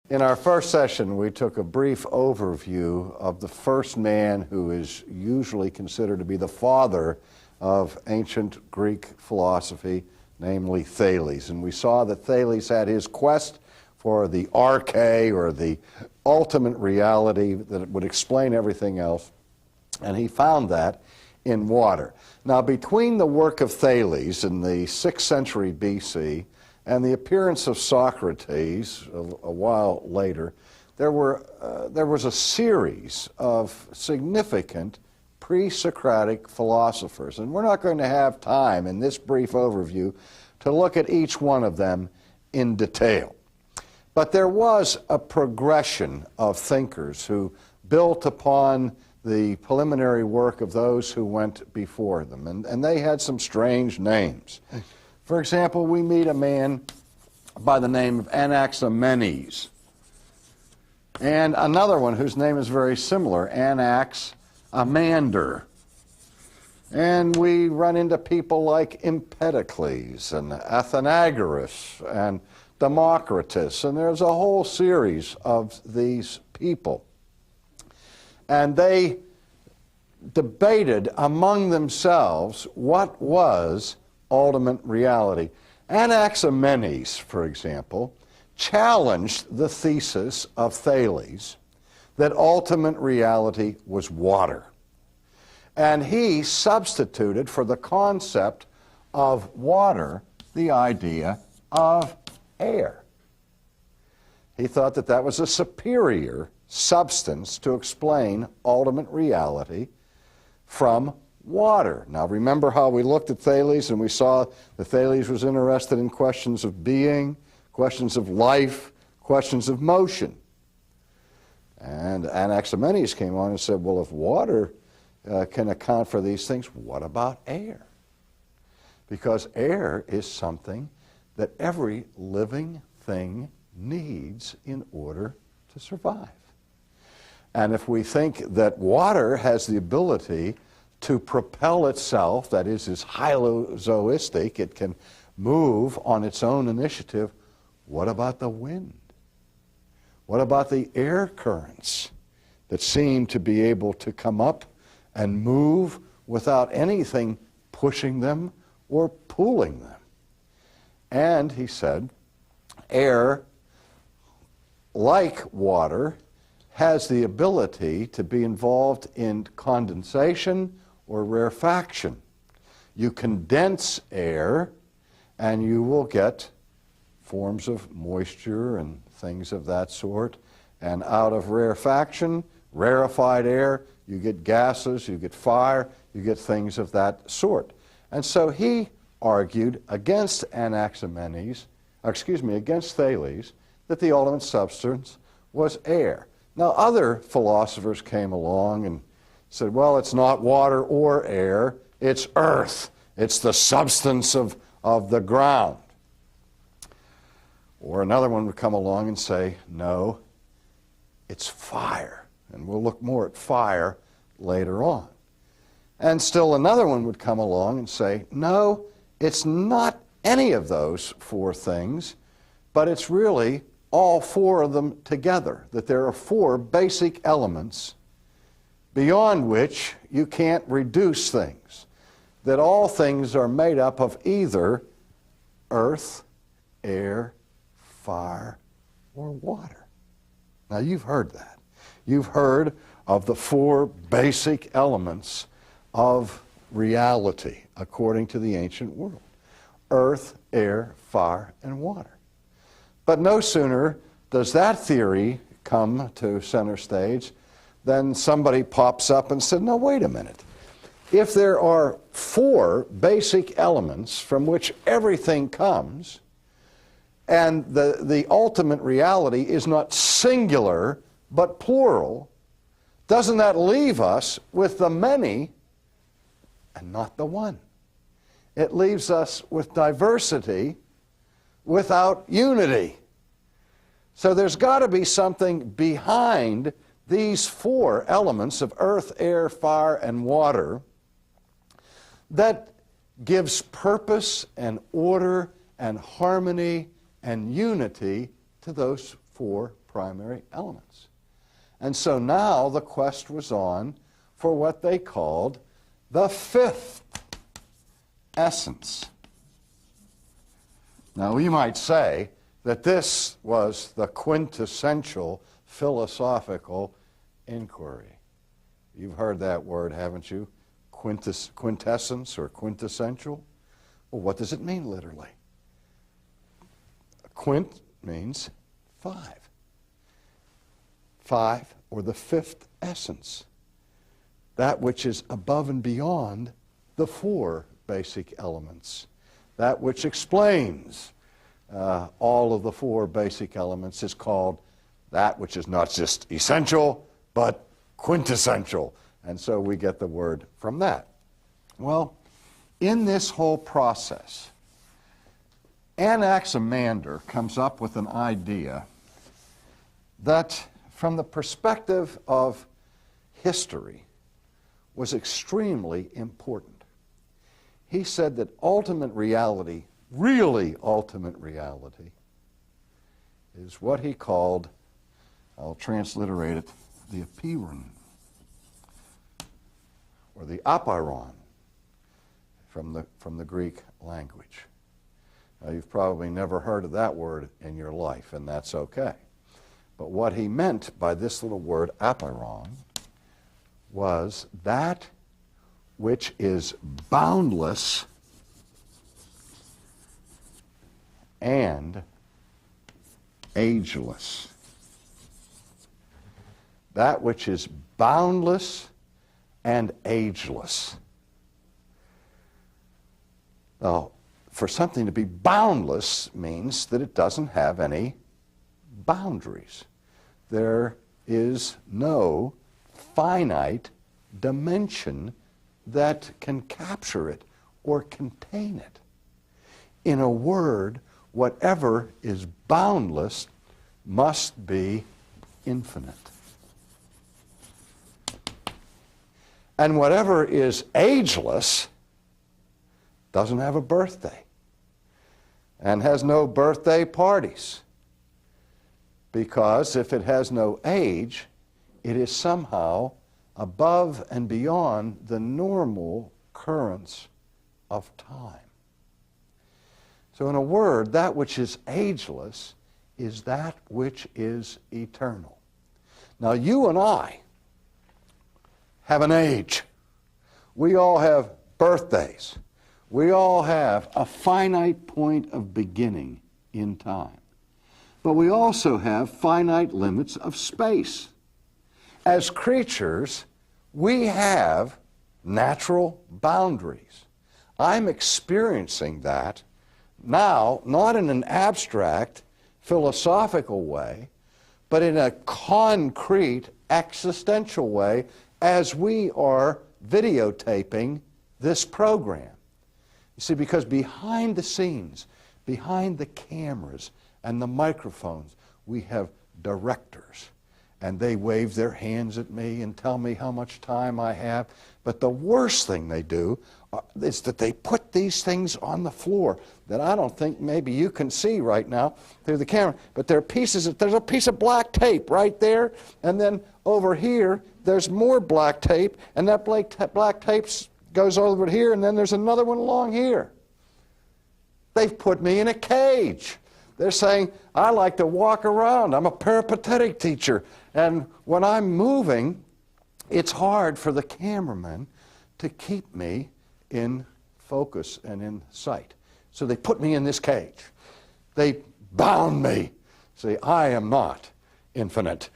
In our first session, we took a brief overview of the first man who is usually considered to be the father of ancient Greek philosophy, namely Thales. And we saw that Thales had his quest for the arche, or the ultimate reality that would explain everything else, and he found that in water. Now, between the work of Thales in the 6th century BC and the appearance of Socrates a while later, there was a series of significant pre-Socratic philosophers. And we're not going to have time in this brief overview to look at each one of them in detail. But there was a progression of thinkers who built upon the preliminary work of those who went before them. And they had some strange names. For example, we meet a man by the name of Anaximander, and another one whose name is very similar, Anaximander. And we run into people like Empedocles and Athenagoras and Democritus, and there's a whole series of these people. And they debated among themselves what was ultimate reality. Anaximander, for example, challenged the thesis of Thales that ultimate reality was water. And he substituted for the concept of water the idea of air. He thought that that was a superior substance to explain ultimate reality from water. Now, remember how we looked at Thales and we saw that Thales was interested in questions of being, questions of life, questions of motion. And Anaximander came on and said, well, if water can account for these things, what about air? Because air is something that every living thing needs in order to survive. And if we think that water has the ability to propel itself, that is hylozoistic, it can move on its own initiative, what about the wind? What about the air currents that seem to be able to come up and move without anything pushing them or pulling them? And he said, air, like water, has the ability to be involved in condensation or rarefaction. You condense air and you will get forms of moisture and things of that sort. And out of rarefaction, rarefied air, you get gases, you get fire, you get things of that sort. And so he argued against against Thales, that the ultimate substance was air. Now, other philosophers came along and said, well, it's not water or air, it's earth. It's the substance of the ground. Or another one would come along and say, no, it's fire. And we'll look more at fire later on. And still another one would come along and say, no, it's not any of those four things, but it's really all four of them together, that there are four basic elements beyond which you can't reduce things, that all things are made up of either earth, air, fire, or water. Now, you've heard that. You've heard of the four basic elements of reality according to the ancient world: earth, air, fire, and water. But no sooner does that theory come to center stage than somebody pops up and said, no, wait a minute. If there are four basic elements from which everything comes, and the ultimate reality is not singular but plural, doesn't that leave us with the many and not the one? It leaves us with diversity without unity. So there's got to be something behind these four elements of earth, air, fire, and water that gives purpose and order and harmony and unity to those four primary elements. And so now the quest was on for what they called the fifth essence. Now, we might say that this was the quintessential philosophical inquiry. You've heard that word, haven't you? Quintessence or quintessential? Well, what does it mean literally? Quint means five. Five, or the fifth essence. That which is above and beyond the four basic elements. That which explains all of the four basic elements is called that which is not just essential, but quintessential. And so we get the word from that. Well, in this whole process, Anaximander comes up with an idea that, from the perspective of history, was extremely important. He said that ultimate reality, really ultimate reality, is what he called, I'll transliterate it, the apiron, or the apiron, from the Greek language. Now, you've probably never heard of that word in your life, and that's okay. But what he meant by this little word, apiron, was that which is boundless and ageless. That which is boundless and ageless. Now, for something to be boundless means that it doesn't have any boundaries. There is no finite dimension that can capture it or contain it. In a word, whatever is boundless must be infinite. And whatever is ageless doesn't have a birthday and has no birthday parties, because if it has no age, it is somehow above and beyond the normal currents of time. So in a word, that which is ageless is that which is eternal. Now, you and I have an age. We all have birthdays. We all have a finite point of beginning in time. But we also have finite limits of space. As creatures, we have natural boundaries. I'm experiencing that now, not in an abstract, philosophical way, but in a concrete, existential way, as we are videotaping this program. You see, because behind the scenes, behind the cameras and the microphones, we have directors. And they wave their hands at me and tell me how much time I have. But the worst thing they do is that they put these things on the floor that I don't think maybe you can see right now through the camera. But there are pieces, there's a piece of black tape right there, and then over here there's more black tape, and that black tape goes over here, and then there's another one along here. They've put me in a cage. They're saying, I like to walk around. I'm a peripatetic teacher. And when I'm moving, it's hard for the cameraman to keep me in focus and in sight. So they put me in this cage. They bound me. See, I am not infinite.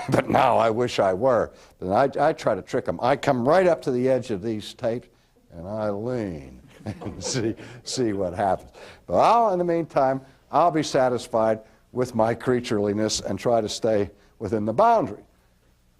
But now I wish I were. But I try to trick them. I come right up to the edge of these tapes, and I lean and see what happens. But in the meantime, I'll be satisfied with my creatureliness and try to stay within the boundary.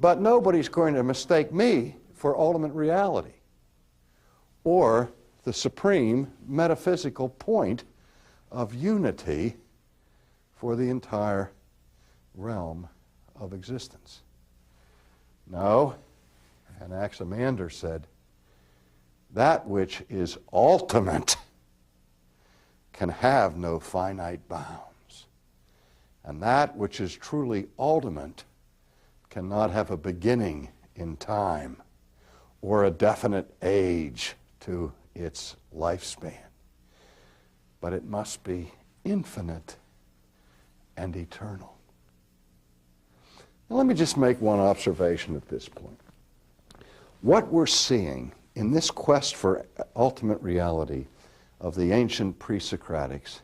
But nobody's going to mistake me for ultimate reality or the supreme metaphysical point of unity for the entire realm of existence. No, Anaximander said, that which is ultimate can have no finite bounds. And that which is truly ultimate cannot have a beginning in time or a definite age to its lifespan, but it must be infinite and eternal. Now, let me just make one observation at this point. What we're seeing in this quest for ultimate reality of the ancient pre-Socratics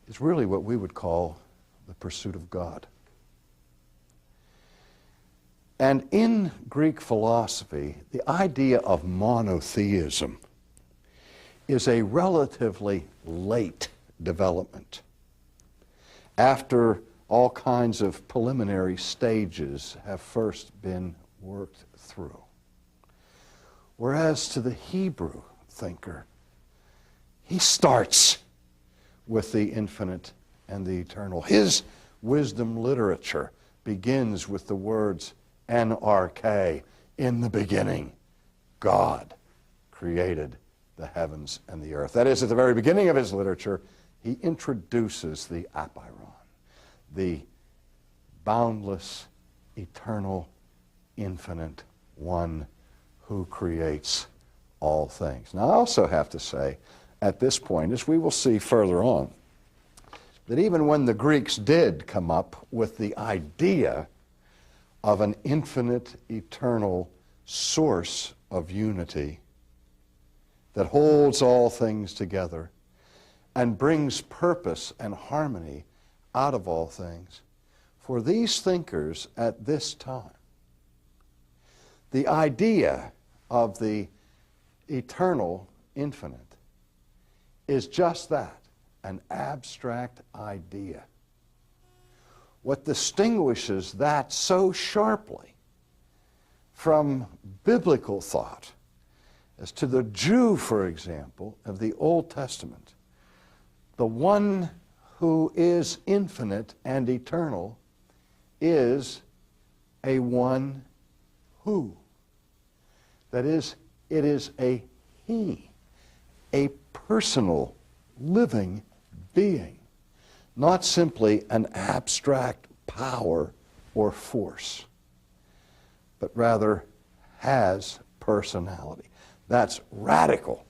is really what we would call the pursuit of God. And in Greek philosophy, the idea of monotheism is a relatively late development, after all kinds of preliminary stages have first been worked through. Whereas to the Hebrew thinker, he starts with the infinite and the eternal. His wisdom literature begins with the words NRK, in the beginning, God created the heavens and the earth. That is, at the very beginning of his literature, he introduces the apiron, the boundless, eternal, infinite one who creates all things. Now, I also have to say, at this point, as we will see further on, that even when the Greeks did come up with the idea of an infinite, eternal source of unity that holds all things together and brings purpose and harmony out of all things, for these thinkers at this time, the idea of the eternal infinite is just that, an abstract idea. What distinguishes that so sharply from biblical thought, as to the Jew, for example, of the Old Testament, the one who is infinite and eternal is a one who. That is, it is a he, a personal, living being, not simply an abstract power or force, but rather has personality. That's radical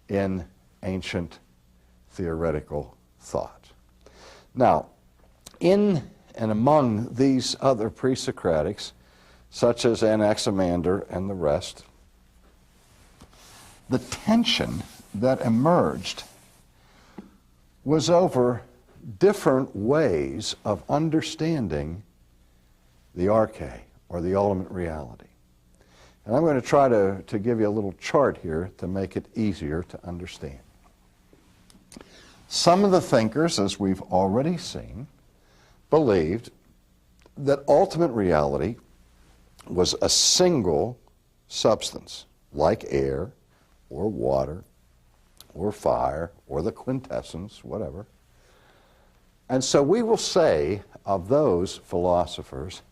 in ancient theoretical thought. Now, in and among these other pre-Socratics, such as Anaximander and the rest, the tension that emerged was over different ways of understanding the arche, or the ultimate reality. And I'm going to try to give you a little chart here to make it easier to understand. Some of the thinkers, as we've already seen, believed that ultimate reality was a single substance, like air, or water, or fire, or the quintessence, whatever. And so we will say of those philosophers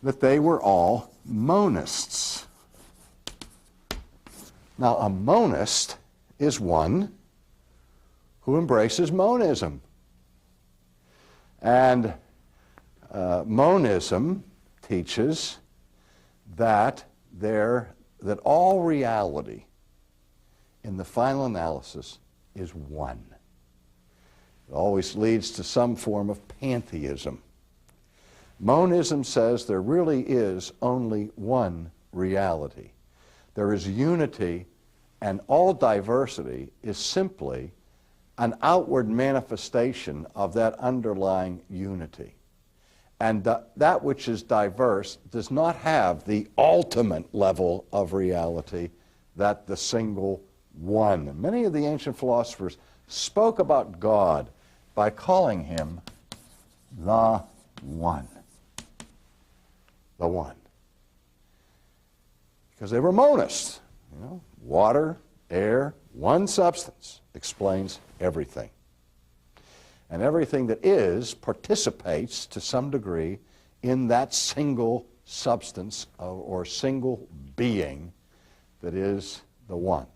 that they were all monists. Now, a monist is one who embraces monism. And monism teaches that all reality in the final analysis is one. It always leads to some form of pantheism. Monism says there really is only one reality. There is unity, and all diversity is simply an outward manifestation of that underlying unity. And that which is diverse does not have the ultimate level of reality that the single one. Many of the ancient philosophers spoke about God by calling him the one. The one. Because they were monists. You know, water, air, one substance explains everything. And everything that is participates to some degree in that single substance or single being that is the one.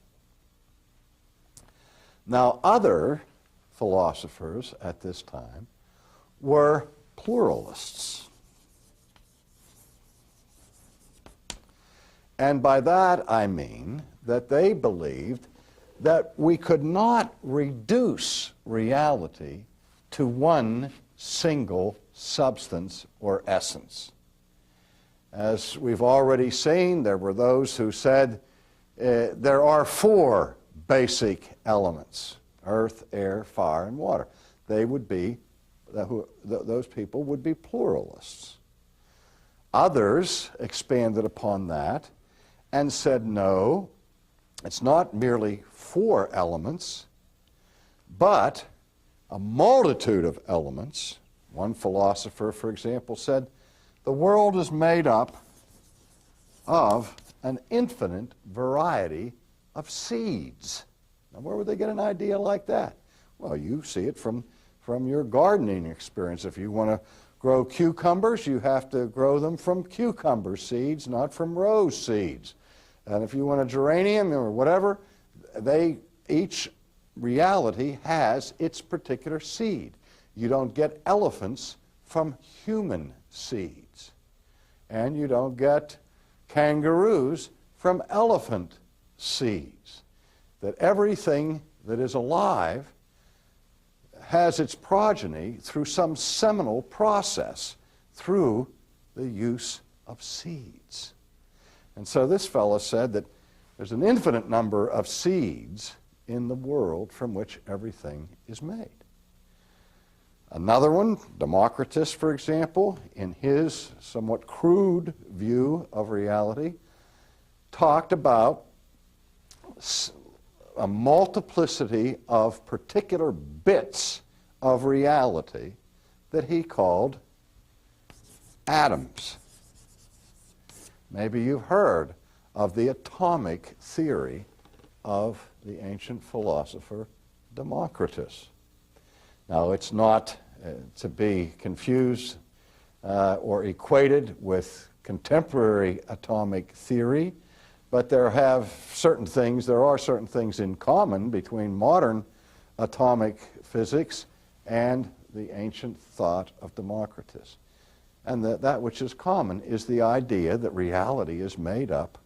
Now, other philosophers at this time were pluralists. And by that I mean that they believed that we could not reduce reality to one single substance or essence. As we've already seen, there were those who said there are four basic elements: earth, air, fire, and water. They would be, those people would be pluralists. Others expanded upon that and said, no, it's not merely four elements, but a multitude of elements. One philosopher, for example, said, the world is made up of an infinite variety of seeds. Now, where would they get an idea like that? Well, you see it from your gardening experience. If you want to grow cucumbers, you have to grow them from cucumber seeds, not from rose seeds. And if you want a geranium or whatever, each reality has its particular seed. You don't get elephants from human seeds. And you don't get kangaroos from elephant seeds. That everything that is alive has its progeny through some seminal process, through the use of seeds. And so this fellow said that there's an infinite number of seeds in the world from which everything is made. Another one, Democritus, for example, in his somewhat crude view of reality, talked about a multiplicity of particular bits of reality that he called atoms. Maybe you've heard of the atomic theory of the ancient philosopher Democritus. Now, it's not to be confused or equated with contemporary atomic theory, but there are certain things in common between modern atomic physics and the ancient thought of Democritus. And that which is common is the idea that reality is made up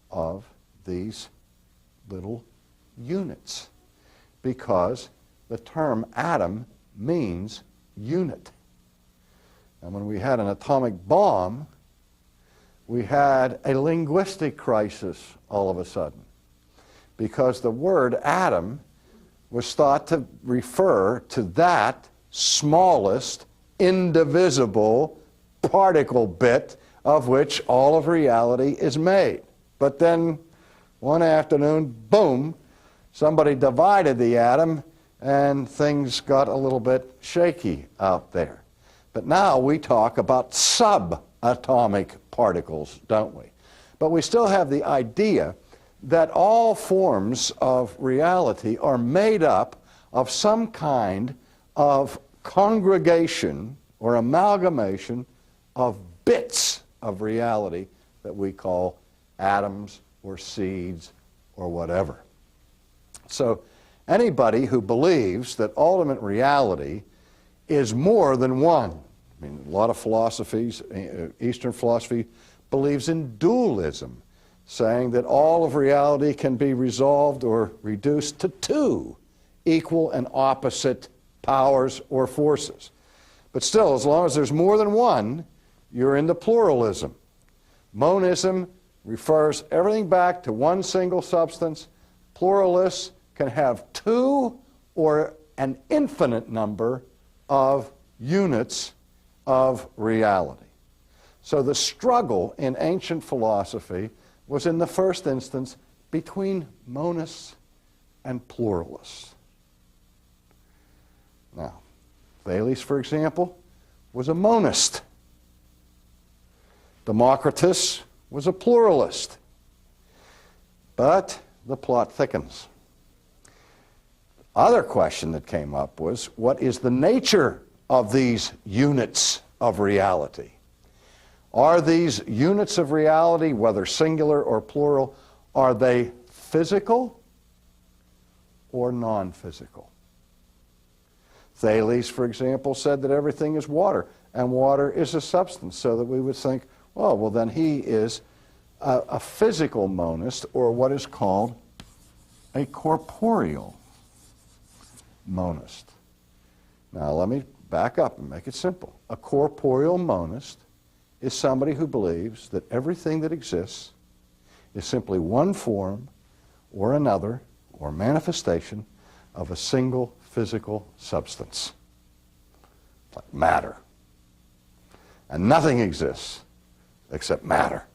of these little units, because the term atom means unit. And when we had an atomic bomb, we had a linguistic crisis all of a sudden, because the word atom was thought to refer to that smallest, indivisible particle bit of which all of reality is made. But then one afternoon, boom, somebody divided the atom and things got a little bit shaky out there. But now we talk about subatomic particles, don't we? But we still have the idea that all forms of reality are made up of some kind of congregation or amalgamation of bits of reality that we call atoms or seeds or whatever. So anybody who believes that ultimate reality is more than one, I mean, a lot of philosophies, Eastern philosophy believes in dualism, saying that all of reality can be resolved or reduced to two equal and opposite powers or forces. But still, as long as there's more than one, you're into pluralism. Monism refers everything back to one single substance. Pluralists can have two or an infinite number of units of reality. So the struggle in ancient philosophy was in the first instance between monists and pluralists. Now, Thales, for example, was a monist. Democritus was a pluralist. But the plot thickens. Other question that came up was, what is the nature of these units of reality? Are these units of reality, whether singular or plural, are they physical or non-physical? Thales, for example, said that everything is water, and water is a substance, so that we would think, oh, well, then he is a physical monist, or what is called a corporeal monist. Now, let me back up and make it simple. A corporeal monist is somebody who believes that everything that exists is simply one form or another or manifestation of a single physical substance, like matter. And nothing exists except matter.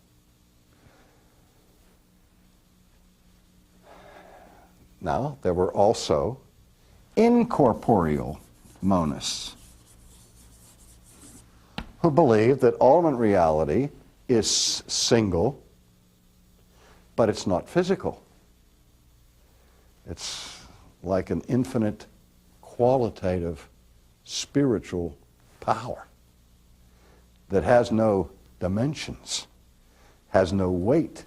Now, there were also incorporeal monists who believed that ultimate reality is single, but it's not physical. It's like an infinite qualitative spiritual power that has no dimensions, has no weight,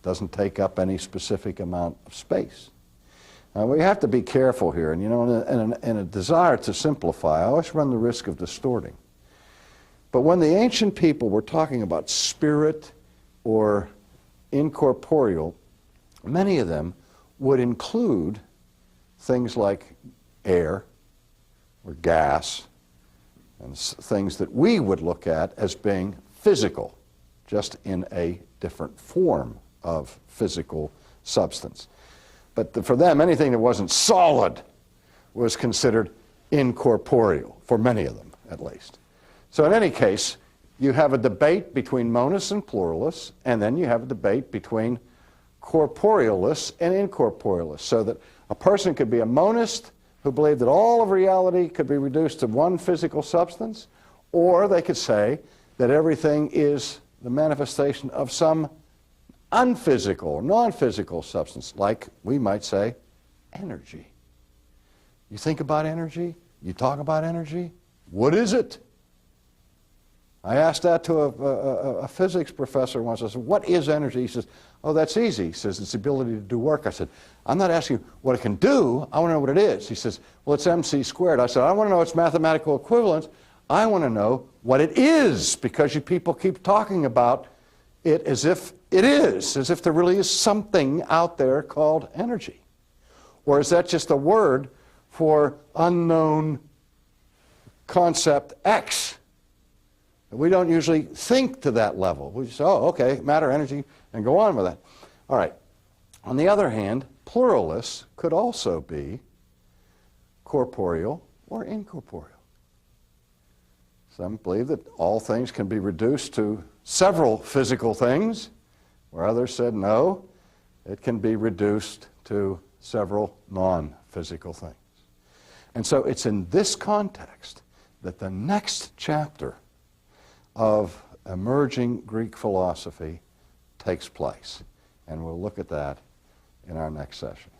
doesn't take up any specific amount of space. Now, we have to be careful here, and in a desire to simplify, I always run the risk of distorting. But when the ancient people were talking about spirit or incorporeal, many of them would include things like air or gas and things that we would look at as being physical, just in a different form of physical substance. But for them, anything that wasn't solid was considered incorporeal, for many of them at least. So in any case, you have a debate between monists and pluralists, and then you have a debate between corporealists and incorporealists, so that a person could be a monist who believed that all of reality could be reduced to one physical substance, or they could say that everything is the manifestation of some unphysical or non-physical substance, like we might say energy. You think about energy, you talk about energy, what is it? I asked that to a physics professor once. I said, what is energy? He says, oh, that's easy. He says, it's the ability to do work. I said, I'm not asking you what it can do. I want to know what it is. He says, well, it's mc squared. I said, I want to know its mathematical equivalence. I want to know what it is, because you people keep talking about it as if it is, as if there really is something out there called energy. Or is that just a word for unknown concept X? We don't usually think to that level. We just say, oh, okay, matter, energy, and go on with that. All right. On the other hand, pluralists could also be corporeal or incorporeal. Some believe that all things can be reduced to several physical things, where others said, no, it can be reduced to several non-physical things. And so it's in this context that the next chapter of emerging Greek philosophy takes place. And we'll look at that in our next session.